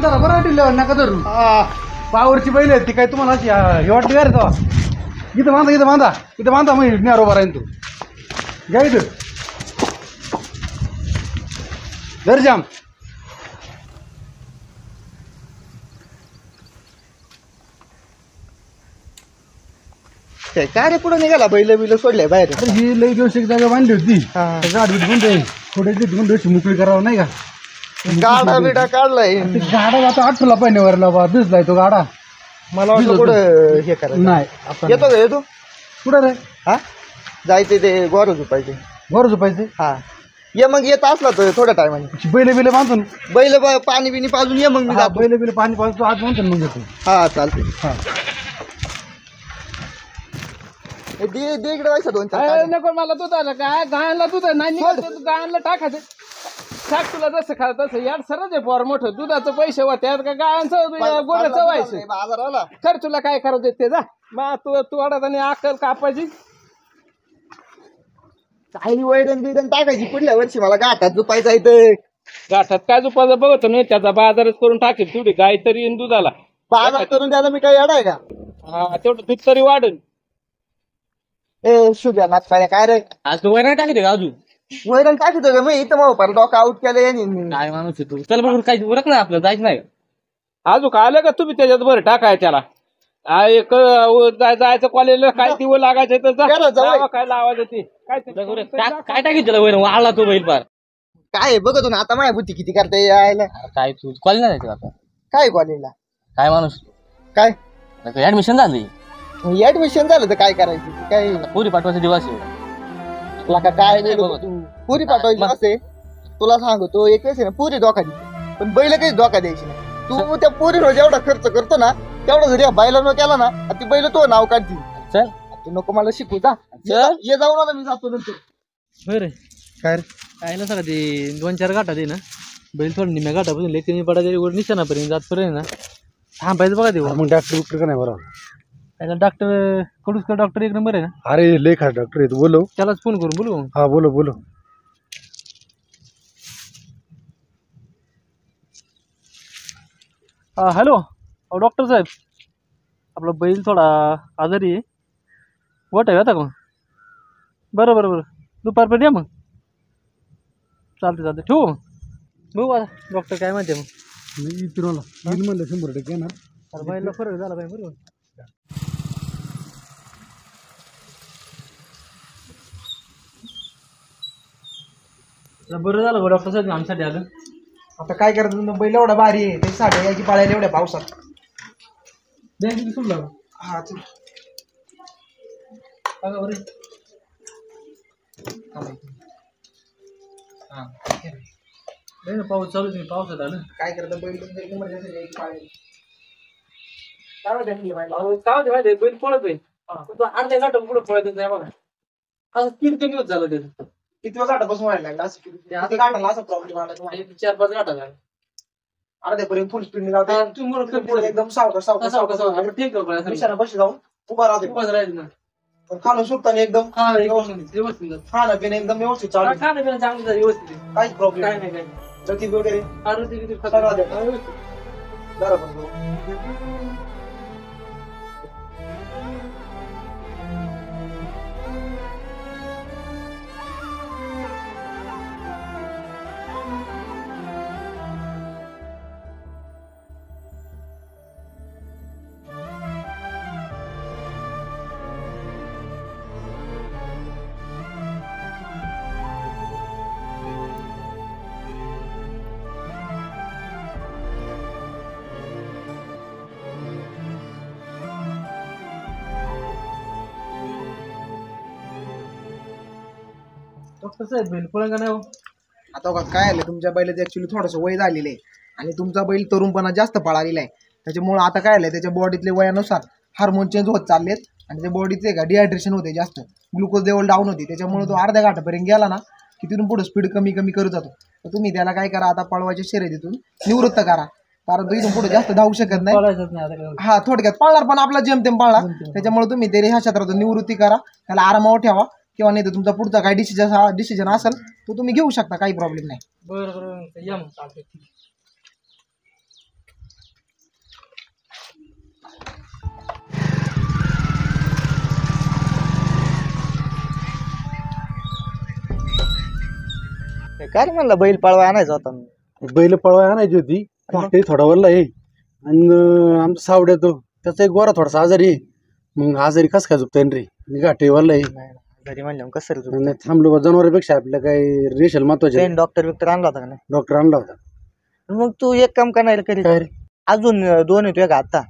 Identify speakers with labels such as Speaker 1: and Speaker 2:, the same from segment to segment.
Speaker 1: काम झालं बरं टिल्ल्यावर नका धरू पावरची बैल आहेत ती काय तुम्हाला अशी हे वाटली का रे तेव्हा इथं बांधा मग न्यारो बरा तू घ्या इथं धर जाम
Speaker 2: काय रे पुढे निघाला बैल बिल सोडले बाहेर
Speaker 1: ही लई दिवस एक जागा बांधली होती गाडी गुंड थोडे गुंड मोकळी करावं नाही का
Speaker 2: गाडा बिडा काढलाय
Speaker 1: गाडा आता आठवला पाहिजे वरला बा भिजलाय तो गाडा
Speaker 2: मला वाटलं कुठं हे करायचं
Speaker 1: नाही
Speaker 2: येतो का येतो
Speaker 1: कुठं रे
Speaker 2: हा जायचे ते गोर झोपायचे
Speaker 1: बरं झोपायचे
Speaker 2: हा ये मग येत असला तर थोड्या टायमाने
Speaker 1: बैल बांधून
Speaker 2: बैल पाणी बिनी पाजून ये मग मी जातो
Speaker 1: बैल पाणी पाजतो आज म्हणतो मग येतो
Speaker 2: हा चालते
Speaker 1: हा
Speaker 2: दे इकडे व्हायचं 2-4
Speaker 3: नको मला दूध आलं काय गायला दूध नाही गायला टाकायचं टाक तुला जसं खा तसं यार सरच आहे पोर मोठं दुधाचं पैसे होत्यात का गायांचं गोऱ्याचं व्हायचं
Speaker 2: बाजाराला
Speaker 3: कर तुला काय करायचं ते जा मग तू अडत आणि अक्कल कापायची
Speaker 2: काही वैरण बिरण टाकायची पुढल्या वर्षी मला गाठात झोपायचं इथं
Speaker 3: गाठात काय झोपायचं बघतो नाही त्याचा बाजारच करून टाकेल तेवढी गाय तरी येईन दुधाला
Speaker 2: बाजार करून द्यायला मी काही अडाय का
Speaker 3: हा तेवढं दूध तरी वाढेल
Speaker 2: ए शुभ्या नाचकाऱ्या काय रे
Speaker 3: आज तू वैरण टाकते का अजून
Speaker 2: वैरण टाकतो का मी इथं मग पर डॉक आउट केलं यांनी
Speaker 3: काय माणूस आहे तू चल बघून काही उरक नाही आपलं जायचं नाही अजून आलं का तुम्ही त्याच्यात बरं टाकाय त्याला जायचं कॉलेजला काय दिवं लागायचं तर काय लावायचं ते काय टाकी त्याला वैरण वाळला तो बैल पार
Speaker 2: काय बघतो ना आता माझ्या बुद्धी किती करता यायला
Speaker 3: काय तू कॉलेज नाही जायचं आता
Speaker 2: काय कॉलेजला
Speaker 3: काय माणूस
Speaker 2: काय
Speaker 3: ऍडमिशन झाली
Speaker 2: ऍडमिशन झालं तर काय करायचं काय
Speaker 3: पुरी पाठवायचा दिवस आहे
Speaker 2: तुला काय पुरी पाठवायची असे तुला सांगतो एक वेळेस ना पुरी धोका द्यायची पण बैल काही धोका द्यायची नाही तू त्या पुरीवर जेवढा खर्च करतो ना तेवढा जरी बैलानं केला ना ती बैल तो नाव काढतील
Speaker 3: चल
Speaker 2: तू नको मला शिकू जा ये जाऊन आला मी जातो नंतर
Speaker 3: बरं
Speaker 2: काय
Speaker 3: काय ना सगळं ते 2-4 गाठा दे ना बैल थोडं निम्या गाठापासून लेखनी पडा तरी वर निशाणापर्यंत जातपर्यंत ना थांबायचं बघा ते
Speaker 1: मग डॉक्टर का नाही बरोबर
Speaker 3: त्याला डॉक्टर कडूसकर डॉक्टर एक नंबर आहे ना
Speaker 1: अरे लय खा डॉक्टर आहे बोलो
Speaker 3: त्यालाच फोन करून बोलू
Speaker 1: हा बोलो
Speaker 3: हॅलो डॉक्टर साहेब आपला बैल थोडा आजारी आहे गोठा येता का मग बरं दुपारपर्यंत या मग चालते ठेवू बघू आता डॉक्टर काय म्हणते मग
Speaker 1: मी फिरवला म्हणलं 100% येणार
Speaker 3: अरे बैलला फरक झाला पाहिजे बरोबर बरं झालं डॉक्टर साहेब आमच्यासाठी आलं
Speaker 2: आता काय करायचं बैल एवढा भारी आहे ते साठे यायची पाळायला एवढ्या पावसात
Speaker 3: बँकेत सोडला
Speaker 2: हा चल
Speaker 3: बरं पाऊस चालूच नाही पावसात आलं
Speaker 2: काय करतं बैल
Speaker 3: काय माहिती बैल पळत आहे अर्ध्या गाठ पुढे पळत नाही बघा असं 3 दिवस झालं त्याचं
Speaker 2: किती वेळ गाठापासून व्हायला लागला असं किती गाठाला असा प्रॉब्लेम आला तुम्हाला
Speaker 3: 4-5 गाठा झाला
Speaker 2: अर्ध्यापर्यंत फुल स्पीड लावते एकदम सावकाश
Speaker 3: ठीक आहे
Speaker 2: निशाणा बशी जाऊन उभा राहते
Speaker 3: ना
Speaker 2: पण खाणं सुटताना एकदम
Speaker 3: व्यवस्थित
Speaker 2: खाणं पिणं एकदम व्यवस्थित चालू
Speaker 3: चांगलं झालं व्यवस्थित
Speaker 2: काहीच प्रॉब्लेम
Speaker 3: काय नाही काय
Speaker 2: गती वगैरे बरोबर
Speaker 3: डॉक्टर साहेब बैल पळंगा नाही
Speaker 2: आता बघा काय आलं तुमच्या बैलाचं ऍक्च्युली थोडंसं वय झालेलं आहे आणि तुमचा बैल तरुणपणा जास्त पळालेला आहे त्याच्यामुळे आता काय आलंय त्याच्या बॉडीतले वयानुसार हार्मोन चेंज होत चाललेत आणि त्या बॉडीचे का डिहायड्रेशन होते जास्त ग्लुकोज लेवल डाऊन होते त्याच्यामुळे तो अर्ध्या घाटापर्यंत गेला ना की तिथून पुढे स्पीड कमी करत जातो तर तुम्ही त्याला काय करा आता पळवायच्या शर्यतीतून निवृत्त करा कारण तो इथून पुढे जास्त धावू शकत नाही हा थोडक्यात पळणार पण आपला जेमतेम पळणार त्याच्यामुळे तुम्ही ते ह्या क्षेत्रातून निवृत्ती करा त्याला आरामावर ठेवा किंवा नाही तर तुमचा पुढचा काय डिसिजन असेल तो तुम्ही घेऊ शकता काही प्रॉब्लेम नाही
Speaker 3: बरं या मग चालतंय
Speaker 2: काय म्हणलं बैल पळवा आणायचा होता
Speaker 1: बैल पळवाय आणायची होती घाटे थोडा वरला आहे आणि आमचा सावड्या तो त्याचा एक गोरा थोडासा आजारी आहे. मग आजारी कस काय झोपताय रे आणि घाटे वरला आहे.
Speaker 2: घरी म्हणलं कसं
Speaker 1: नाही थांबलो जनावरांपेक्षा आपल्या काय रेशल महत्वाचे.
Speaker 2: डॉक्टर बिक्टर आणला होता का नाही?
Speaker 1: डॉक्टर आणला होता.
Speaker 2: मग तू एक काम करणार करी
Speaker 1: काय रे
Speaker 2: अजून 2 येतोय का आता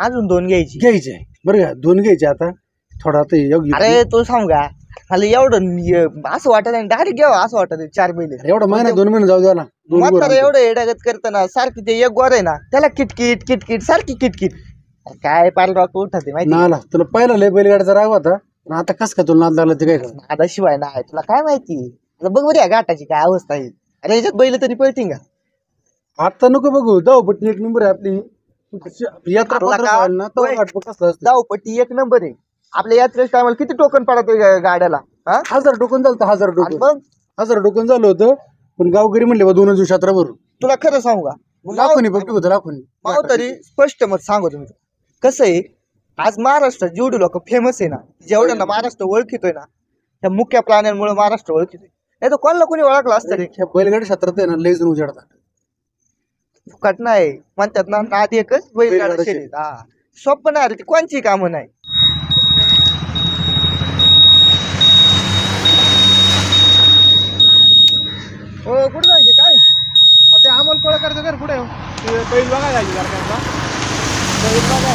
Speaker 2: अजून 2
Speaker 1: घ्यायचे आहे बरं का 2 घ्यायचे आता थोडा आता योग्य.
Speaker 2: अरे तू सांग का मला एवढं असं वाटत नाही डायरेक्ट घ्यावं असं वाटत 4 बैल
Speaker 1: एवढा महिना 2 महिने जाऊ द्या ना.
Speaker 2: म्हातारा एवढं एडागत करताना सारखी ते एक गोर आहे ना त्याला किटकिट किटकिट सारखी किटकिट काय पार डॉक्टर उठते माहिती
Speaker 1: नाला तुला पहिला लय बैलगाडीचा राग होता पण आता कस काय तुला नाद लागला ते काय कळलं.
Speaker 2: आता शिवाय नाही तुला काय माहिती आता बघ बरं या घाटाची काय अवस्था आहे. अरे याच्यात बैल तरी पळतील का?
Speaker 1: आता नको बघू धावपट्टी एक नंबर आहे आपली यात्रा पत्रक व्हायला ना तो घाटपट कसला असतं.
Speaker 2: धावपट्टी 1 नंबर आहे. आपल्या यात्रेच्या टायमाला किती टोकन पडत गाड्याला
Speaker 1: 1000 टोकन झालं 1000
Speaker 2: आणि
Speaker 1: टोकन
Speaker 2: मग
Speaker 1: 1000 टोकन झालं होतं पण गावकरी म्हणले बा 2 दिवस यात्रा भरून
Speaker 2: तुला खरं सांगू का
Speaker 1: लाखोनी फक्त होतं लाखोनी.
Speaker 2: भाऊ तरी स्पष्ट मत सांगू तुम्ही कसं आहे आज महाराष्ट्रात जेवढे लोक फेमस आहे ना जेवढ्यांना महाराष्ट्र ओळखितोय ना त्या मुख्य प्राण्यांमुळे महाराष्ट्र ओळखितोय नाही तर कोणाला कोणी ओळखलं असतं रे.
Speaker 1: ह्या बैलगाडी क्षेत्रात आहे ना लय जण उजाडतात.
Speaker 2: फुकट नाही म्हणतात ना नाद एकच बैलगाडा
Speaker 1: बैलगाडा
Speaker 2: शर्यत. सोपं नाही रे ती कोणची कामं नाही.
Speaker 3: हो कुठे जायचे काय ते अमोल कोळकरचं घर कुठे बैल बघायला जायचे जरा बैल बघायला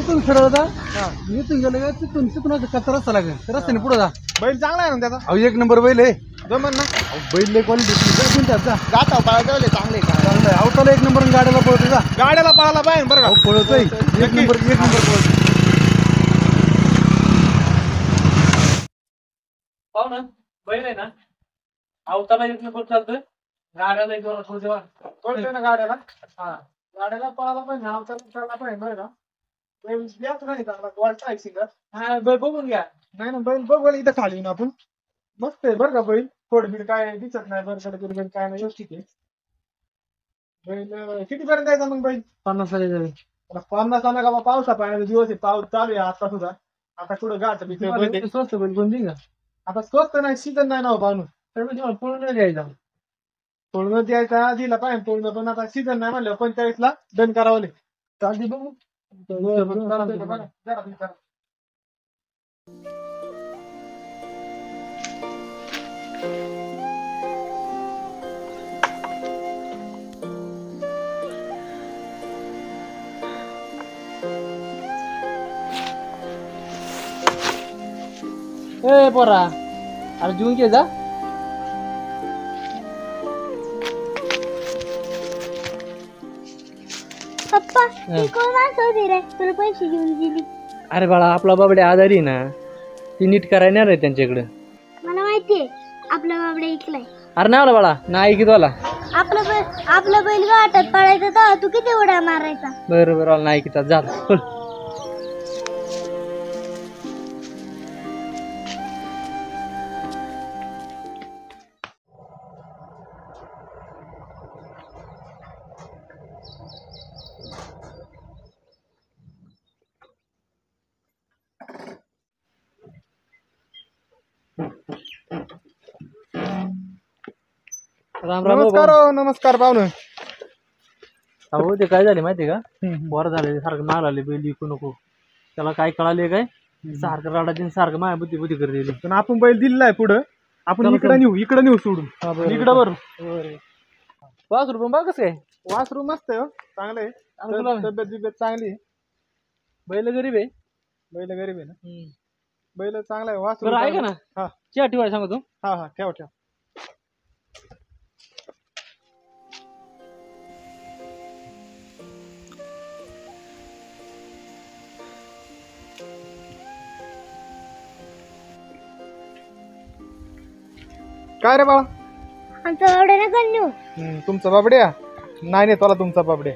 Speaker 1: इथून सरळ जा इथून गेलं का तिथून कच्चा रस्ता लागेल त्या रस्त्याने पुढे जा.
Speaker 3: बैल चांगला आहे ना त्याचा
Speaker 1: अहो 1 नंबर बैल आहे.
Speaker 3: जमन ना
Speaker 1: बैल लय क्वालिटी जा
Speaker 2: गाता पाळा चांगले का
Speaker 1: चांगलं आहे. अवताला 1 नंबर गाड्याला पळतो जा.
Speaker 3: गाड्याला पळायला पाहिजे बरं का.
Speaker 1: अहो पळतोय 1 नंबर पळतो.
Speaker 3: पाहू ना बैल आहे ना अवताला 1 नंबर चालतोय गाड्याला 1 नंबर पळतोय ना गाड्याला. हा गाड्याला पळायला पाहिजे अवताला पळायला पाहिजे बरं का. बैल याच नाही चांगला क्वालिटी आहे सिंगर. हा बैल बघून घ्या. नाही ना बैल बघ इथं खाली येऊन आपण मस्त आहे बरं का बैल थोडं काय दिसत नाही बरं काय नाही व्यवस्थित आहे. बैल किती पर्यंत जायचा मग बैल 50 आला का पावसा पाण्याचा दिवस आहे पाऊस चालू आहे आता सुद्धा. आता कुठं गाठ स्वस्त बैल कोण का आता स्वस्त नाही सीझन नाही ना पाहून पूर्ण द्यायचा पूर्ण द्यायचा दिला पाहिजे पूर्ण पण आता सीझन नाही म्हणलं 45 ला डन करावं चालते बघू. ए पोरा अरे जेवून घे जा.
Speaker 4: पप्पा ती कोण माणसं होती रे तुला पैसे घेऊन दिली?
Speaker 3: अरे बाळा आपला बाबडे आजारी ना ती नीट करायला नाही त्यांच्याकडे.
Speaker 4: मला माहितीये आपला बाबडा ऐकलाय.
Speaker 3: अरे नाही आला बाळा नाही की तुला
Speaker 4: आपला बैल गाठात पळायचा तेव्हा तू किती उड्या मारायचा?
Speaker 3: बरोबर नाही की जा राम राम.
Speaker 2: नमस्कार नमस्कार पाहुणे.
Speaker 3: अहो ते काय झाले माहितीये का बरं झालं सारखं माराले बैल विकू नको त्याला काय कळाले काय सारखं राडा दिन सारखं माया बुद्धी बुद्धी करते.
Speaker 2: पण आपण बैल दिलेला आहे पुढं आपण इकडे नेऊ सोडून इकडं बरं.
Speaker 3: वासरू बघ कसं काय
Speaker 2: वासरू मस्त आहे चांगलं आहे तब्येत चांगली आहे.
Speaker 3: बैल गरीब आहे
Speaker 2: बैल गरीब आहे ना बैल चांगला आहे वासरू.
Speaker 3: बरं ऐका ना
Speaker 2: हा
Speaker 3: चहा ठेवाय सांगतो.
Speaker 2: हा ठेव. काय रे बाळा
Speaker 4: आमचा बाबडा नका नेऊ.
Speaker 2: तुमचा बाबड्या नाही तुला तुमचा बाबड्या.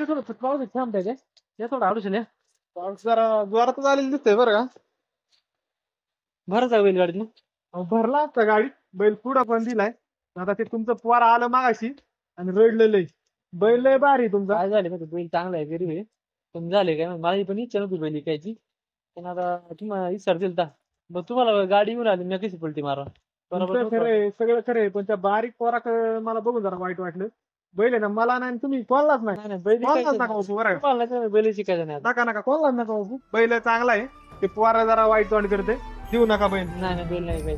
Speaker 3: थोडं पाऊस थांबताय काय या थोडं आडून या
Speaker 2: पाऊस जरा जोरातच आलेलं दिसतंय बरं का.
Speaker 3: भरच आहे बैल गाडीत मग
Speaker 2: भरला असता गाडी बैल पुढं पण दिलाय. आता ते तुमचं पोर आलं मागाशी
Speaker 3: आणि रडलेलं बैल लय भारी तुमचा. काय झाले माहिती बैल चांगला आहे गरीब आहे पण झाले काय माझी पण इच्छा नव्हती बैल विकायची पण आता तुम्हाला इच्छा दिलता मग तुम्हाला गाडी येऊन आली मी कशी पलटी मारा. बरोबर खरंय सगळं खरंय पण त्या बारीक पोराक मला बघून जरा वाईट वाटलं. बैल आहे ना मला नाही तुम्ही कोणलाच नाही बैल बैल शिकायचं नाही नका कोणलाच नका बैल चांगला आहे ते पोरा जरा वाईट तोंड करते देऊ नका बैल नाही बैल नाही